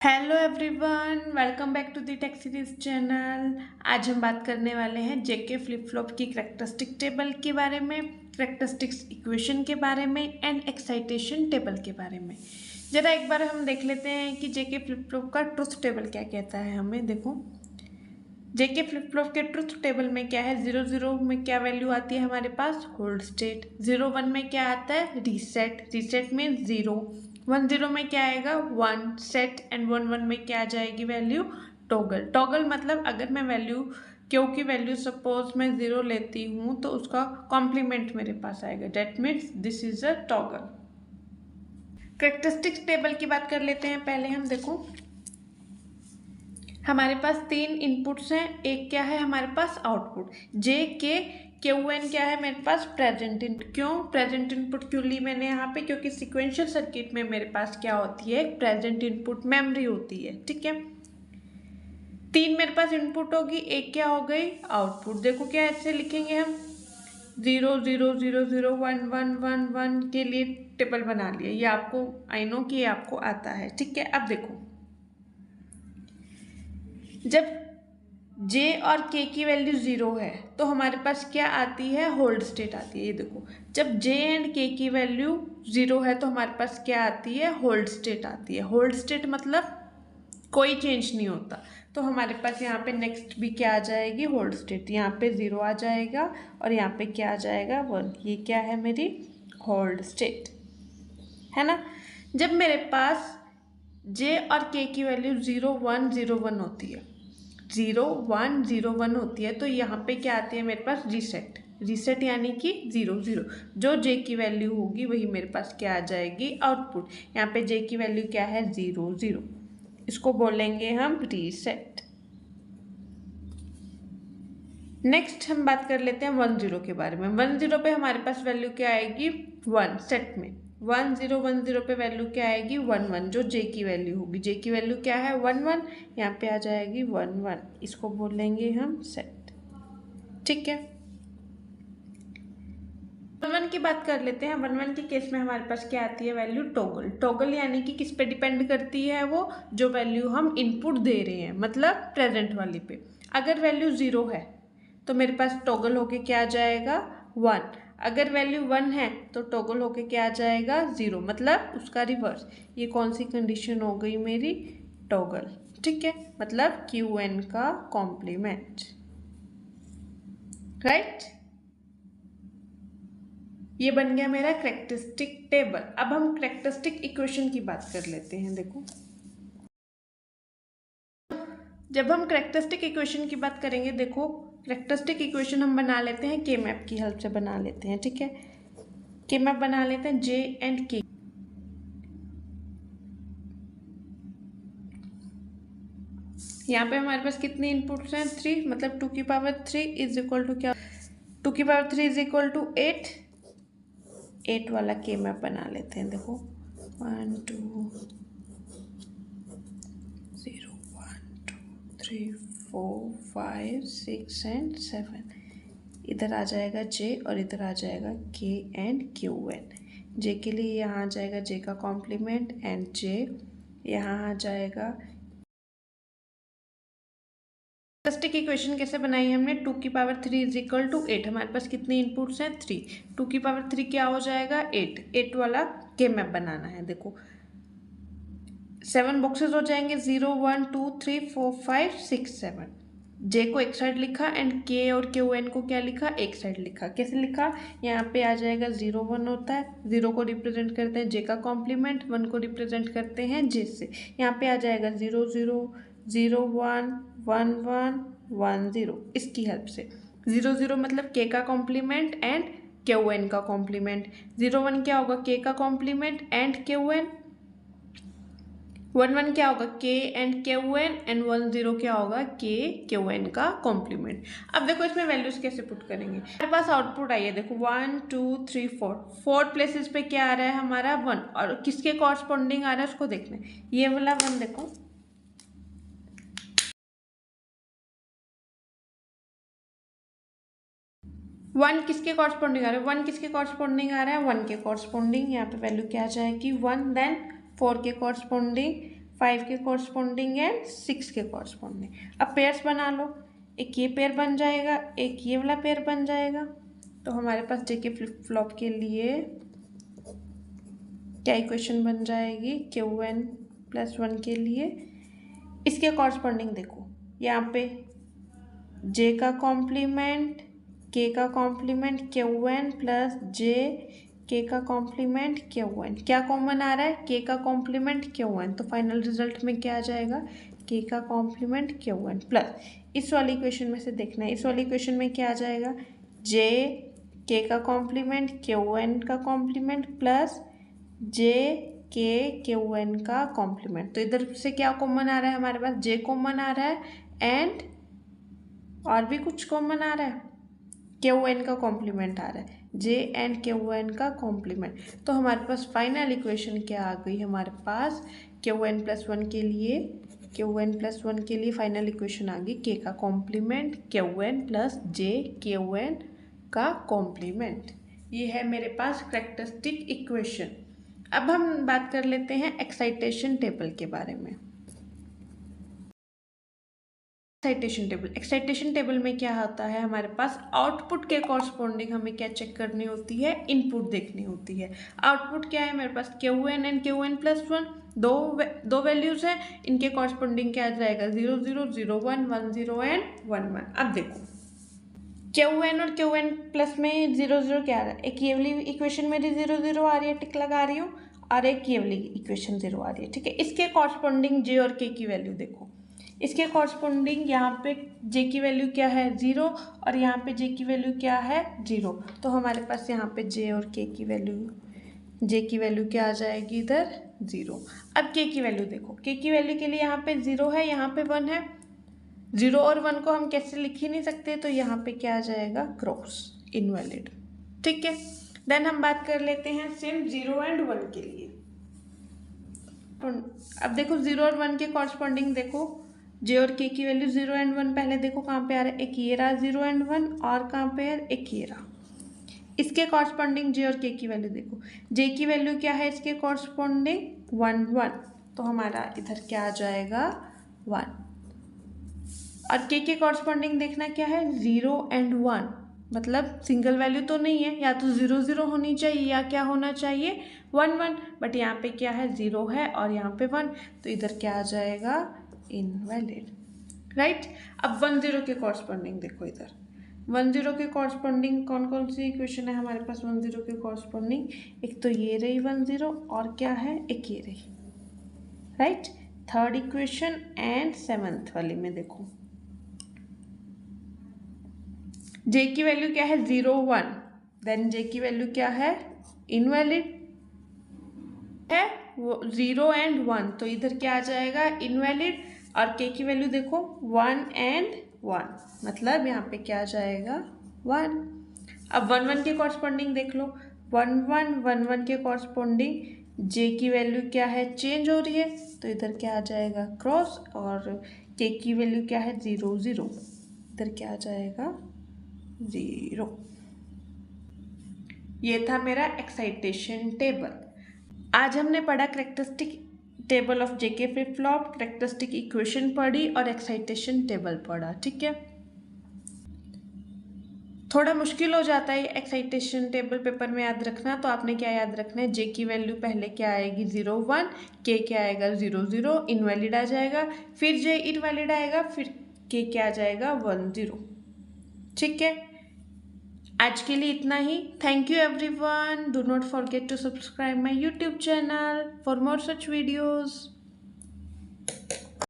Hello everyone, welcome back to the tech series channel. आज हम बात करने वाले हैं जेके फ्लिप फ्लॉप की करैक्टरिस्टिक टेबल के बारे में, करैक्टरिस्टिक्स इक्वेशन के बारे में एंड एक्साइटेशन टेबल के बारे में। ज़रा एक बार हम देख लेते हैं कि जेके फ्लिप फ्लॉप का ट्रुथ टेबल क्या कहता है हमें। देखो, जेके फ्लिप फ्लॉप के ट्रुथ टेबल में क्या है, 0 0 में क्या वैल्यू आती है हमारे पास, होल्ड स्टेट। 0 1 में क्या आता है, रीसेट। Reset mean 0। 1 0 में क्या आएगा, 1 सेट। एंड 1 1 में क्या आ जाएगी वैल्यू, टॉगल। टॉगल मतलब अगर मैं वैल्यू क्यू की वैल्यू सपोज मैं 0 लेती हूँ तो उसका कॉम्प्लीमेंट मेरे पास आएगा, that means this is a toggle. Characteristics table की बात कर लेते हैं पहले हम। देखो, हमारे पास 3 इनपुट्स हैं, एक क्या है हमारे पास आउटपुट, जे के क्यू एन क्या है मेरे पास, प्रेजेंट इनपुट। क्यों प्रेजेंट इनपुट क्यों ली मैंने यहाँ पे, क्योंकि सिक्वेंशियल सर्किट में मेरे पास क्या होती है, प्रेजेंट इनपुट मेमोरी होती है। ठीक है, 3 मेरे पास इनपुट होगी, एक क्या हो गई आउटपुट। देखो क्या ऐसे लिखेंगे हम, 0 0 0 0 1 1 1 1 के लिए टेबल बना लिया। ये आपको आई नो कि ये आपको आता है। ठीक है, अब देखो, जब J और K की वैल्यू 0 है तो हमारे पास क्या आती है, होल्ड स्टेट आती है। ये देखो, जब J एंड K की वैल्यू 0 है तो हमारे पास क्या आती है, होल्ड स्टेट आती है। होल्ड स्टेट मतलब कोई चेंज नहीं होता। तो हमारे पास यहाँ पे नेक्स्ट भी क्या आ जाएगी, होल्ड स्टेट। यहाँ पे 0 आ जाएगा और यहाँ पे क्या आ जाएगा, 1। ये क्या है मेरी होल्ड स्टेट, है ना। जब मेरे पास J और K की वैल्यू 0 1 0 1 होती है, 0 1 0 1 होती है, तो यहाँ पे क्या आती है मेरे पास, रीसेट। रीसेट यानी कि 0 0, जो J की वैल्यू होगी वही मेरे पास क्या आ जाएगी, आउटपुट। यहाँ पे J की वैल्यू क्या है, 0 0, इसको बोलेंगे हम रीसेट। नेक्स्ट हम बात कर लेते हैं 1 0 के बारे में। 1 0 पे हमारे पास वैल्यू क्या आएगी, 1 सेट में। 1 0 1 0 पे वैल्यू क्या आएगी, 1 1, जो J की वैल्यू होगी। J की वैल्यू क्या है, 1 1, यहाँ पे आ जाएगी 1 1, इसको बोलेंगे हम सेट। ठीक है, 1 1 की बात कर लेते हैं। 1 1 के केस में हमारे पास क्या आती है वैल्यू, टॉगल। टॉगल यानी कि किस पे डिपेंड करती है वो, जो वैल्यू हम इनपुट दे रहे हैं, मतलब प्रेजेंट वाली पे। अगर वैल्यू 0 है तो मेरे पास टॉगल होके क्या आ जाएगा, 1। अगर वैल्यू 1 है तो टॉगल होके क्या आ जाएगा, 0, मतलब उसका रिवर्स। ये कौन सी कंडीशन हो गई मेरी, टॉगल। ठीक है, मतलब क्यू एन का कॉम्प्लीमेंट, राइट। ये बन गया मेरा कैरेक्टरिस्टिक टेबल। अब हम कैरेक्टरिस्टिक इक्वेशन की बात कर लेते हैं। देखो, जब हम कैरेक्टरिस्टिक इक्वेशन की बात करेंगे, देखो कैरेक्टरिस्टिक इक्वेशन हम बना लेते हैं के मैप की हेल्प से बना लेते हैं। ठीक है, के मैप बना लेते हैं जे एंड के। यहाँ पे हमारे पास कितने इनपुट्स हैं, 3, मतलब 2 की पावर 3 इज इक्वल टू क्या, 2 की पावर 3 इज इक्वल टू 8। 8 वाला के मैप बना लेते हैं। देखो 1 2 0 1 2 3 4 5 6 एंड 7। इधर आ जाएगा J और इधर आ जाएगा K and Q n. J के लिए यहाँ आ जाएगा J का कॉम्प्लीमेंट एंड J यहाँ आ जाएगा। कैरेक्टरिस्टिक इक्वेशन कैसे बनाई हमने, 2 की पावर 3 इज इक्वल टू 8। हमारे पास कितने इनपुट्स हैं, 3। 2 की पावर 3 क्या हो जाएगा, 8। 8 वाला के मैप बनाना है। देखो 7 बॉक्सेस हो जाएंगे, 0 1 2 3 4 5 6 7। जे को एक साइड लिखा एंड के और क्यू एन को क्या लिखा, एक साइड लिखा। कैसे लिखा, यहाँ पे आ जाएगा 0 1 होता है, 0 को रिप्रेजेंट करते हैं जे का कॉम्प्लीमेंट, 1 को रिप्रेजेंट करते हैं जे से। यहाँ पे आ जाएगा 0 0 0 1 1 1 1 0, इसकी हेल्प से। 0 0 मतलब के का कॉम्प्लीमेंट एंड क्यू एन का कॉम्प्लीमेंट। 0 1 क्या होगा, के का कॉम्प्लीमेंट एंड क्यू एन। 1 1 क्या होगा, के एंड क्यू एन, एंड 1 0 क्या होगा, के क्यू एन का कॉम्प्लीमेंट। अब देखो इसमें वैल्यूज कैसे पुट करेंगे। हमारे पास आउटपुट आई है, देखो 1 2 3 4, 4 प्लेसेस पे क्या आ रहा है हमारा 1, और किसके कॉरस्पॉन्डिंग आ रहा है उसको देखना है। ये वाला 1 देखो, वन किसके कॉरस्पॉन्डिंग आ रहा है, 1 किसके कॉरस्पॉन्डिंग आ रहा है, 1 के कॉरस्पॉन्डिंग। यहाँ पे वैल्यू क्या आ जाएगी, 1। देन 4 के कॉरस्पॉन्डिंग, 5 के कॉरस्पॉन्डिंग एंड 6 के कॉरस्पॉन्डिंग। अब पेयर्स बना लो, एक ये पेयर बन जाएगा, एक ये वाला पेयर बन जाएगा। तो हमारे पास जेके फ्लिप फ्लॉप के लिए क्या इक्वेशन बन जाएगी, Qn+1 के लिए इसके कॉरस्पॉन्डिंग देखो, यहाँ पे J का कॉम्प्लीमेंट, K का complement Qn plus J K का कॉम्प्लीमेंट Qn, क्या कॉमन आ रहा है, K का कॉम्प्लीमेंट Qn, तो फाइनल रिजल्ट में क्या आ जाएगा, K का कॉम्प्लीमेंट Qn प्लस इस वाली इक्वेशन में से देखना है, इस वाली इक्वेशन में क्या आ जाएगा, J K का कॉम्प्लीमेंट Qn का complement plus J K Qn का कॉम्प्लीमेंट। तो इधर से क्या कॉमन आ रहा है हमारे पास, J कॉमन आ रहा है एंड और भी कुछ कॉमन आ रहा है, Qn का कॉम्प्लीमेंट आ रहा है, J एंड Qn का कॉम्प्लीमेंट। तो हमारे पास फाइनल इक्वेशन क्या आ गई, हमारे पास Qn+1 के लिए फाइनल इक्वेशन आ गई K का complement Qn plus J Qn का कॉम्प्लीमेंट। ये है मेरे पास कैरेक्टरिस्टिक इक्वेशन। अब हम बात कर लेते हैं एक्साइटेशन टेबल के बारे में। एक्साइटेशन टेबल में क्या होता है, हमारे पास आउटपुट के कॉरस्पॉन्डिंग हमें क्या चेक करनी होती है, इनपुट देखनी होती है। आउटपुट क्या है मेरे पास, Qn एंड Qn+1, दो वैल्यूज है, इनके कॉरस्पॉन्डिंग क्या आ जाएगा, 0 0 0 1 1 0 एंड 1 1। अब देखो Qn और Qn प्लस में 0 0 क्या आ रहा है, एक ये वाली इक्वेशन मेरी 0 0 आ रही है, टिक लगा रही हूँ, और एक ये वाली इक्वेशन 0 आ रही है, ठीक है। इसके कॉरस्पॉन्डिंग J और K की वैल्यू देखो, इसके कॉरस्पॉन्डिंग यहाँ पे J की वैल्यू क्या है, 0, और यहाँ पे J की वैल्यू क्या है, 0। तो हमारे पास यहाँ पे J और K की वैल्यू क्या आ जाएगी इधर, 0। अब K की वैल्यू देखो, K की वैल्यू के लिए यहाँ पे 0 है, यहाँ पे 1 है, 0 और 1 को हम कैसे लिख ही नहीं सकते, तो यहाँ पे क्या आ जाएगा, क्रॉस, इनवैलिड, ठीक है। देन हम बात कर लेते हैं सेम 0 एंड 1 के लिए। अब देखो 0 और 1 के कॉरस्पॉन्डिंग देखो, J और K की वैल्यू 0 एंड 1 पहले देखो कहाँ पे आ रहा है, एक ये रहा 0 एंड 1, और कहाँ पे है, एक ये रहा। इसके कॉरस्पॉन्डिंग J और K की वैल्यू देखो, J की वैल्यू क्या है इसके कॉरस्पॉन्डिंग 1 1, तो हमारा इधर क्या आ जाएगा 1। और K के कॉरस्पॉन्डिंग देखना क्या है, 0 एंड 1, मतलब सिंगल वैल्यू तो नहीं है, या तो 0 0 होनी चाहिए या क्या होना चाहिए 1 1, बट यहाँ पे क्या है 0 है और यहाँ पे 1, तो इधर क्या आ जाएगा इनवैलिड, राइट। अब 1 0 के कॉरस्पॉन्डिंग देखो, इधर 1 0 के कॉरस्पॉन्डिंग कौन कौन सी इक्वेशन है हमारे पास 1 0 के कॉरस्पॉन्डिंग, एक तो ये रही 1 0, और क्या है एक ये रही, right. Third equation and 7th वाली में देखो, J की वैल्यू क्या है 0 1, देन J की वैल्यू क्या है इनवैलिड है, वो 0 एंड 1, तो इधर क्या आ जाएगा इनवैलिड। और K की वैल्यू देखो 1 एंड 1, मतलब यहाँ पे क्या आ जाएगा 1। अब 1 1 के कॉरस्पॉन्डिंग देख लो, 1 1 1 1 के कॉरस्पॉन्डिंग J की वैल्यू क्या है चेंज हो रही है, तो इधर क्या आ जाएगा क्रॉस, और K की वैल्यू क्या है 0 0, इधर क्या आ जाएगा 0। ये था मेरा एक्साइटेशन टेबल। आज हमने पढ़ा characteristic table of JK flip flop, characteristic equation पढ़ी और एक्साइटेशन टेबल पढ़ा, ठीक है। थोड़ा मुश्किल हो जाता है एक्साइटेशन टेबल पेपर में याद रखना, तो आपने क्या याद रखना है, जे की वैल्यू पहले क्या आएगी 0 1, के क्या आएगा 0 0, इनवैलिड आ जाएगा, फिर जे इनवैलिड आएगा, फिर के क्या आ जाएगा 1 0, ठीक है। आज के लिए इतना ही। Thank you everyone. Do not forget to subscribe my YouTube channel for more such videos.